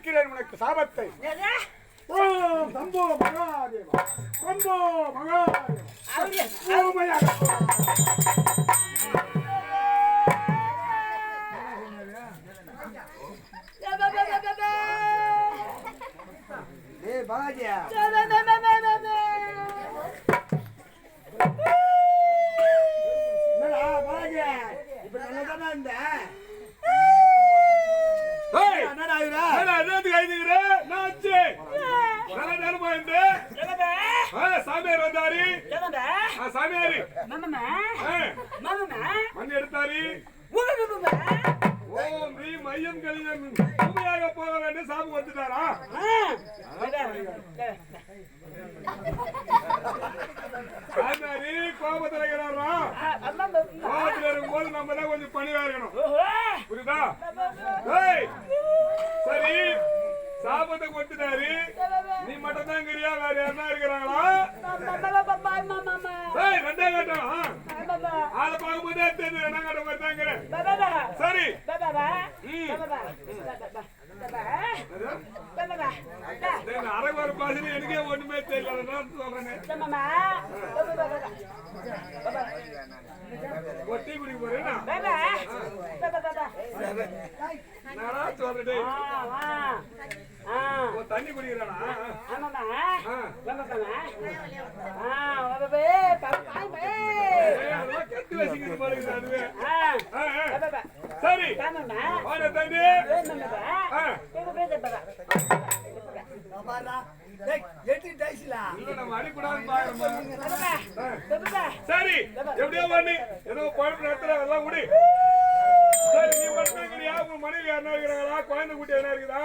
கொடுக்கிறேன் உனக்கு சாபத்தை. ஓம் சம்போ மகாதேவா, சம்போ மகாதேவா, ஓமயாக பாலாஜியா இப்ப நல்லதானா இந்த சாமியார் வந்தாரு. சாமியாரு மண் எடுத்தாரு. ஓம் ரீ மையம் கலிதம் உண்மையாக போக வேண்டும். சாமி வந்துட்டாரா? சாமியாரு கோபத்துல இருக்கிறாரா? கோபத்துல இருக்கும்போது நம்ம தான் கொஞ்சம் பணிவா இருக்கணும். புரியுதா? சரி, சாபத்தை கொடுத்துட்டாரு. நீ மட்டும் தான் இருக்கிறியா? வேற யாருன்னா இருக்கிறாங்களா? ரெண்டே கட்டம் ஆளை பார்க்கும்போதே தெரிஞ்சு ரெண்டா கட்டம் மாதிரி தான் இருக்கிறேன். சரி, அரைவார பாசனை எனக்கே ஒண்ணுமே தெரியல சொல்றேன். டீ குடிக்க போறேன் சொல்றேன். தண்ணி குடிக்கிறானா? கட்டு வச்சுக்கிட்டு பாருங்க. சரி, தண்ணி சரி, எப்படியோ பண்ணி ஏதோ குழம்பு நடத்துற எல்லாம் குடி. சரி, நீ மட்டும் உங்க மனைவி யாருன்னா இருக்கிறாங்களா? குழந்தை குட்டி என்ன இருக்குதா?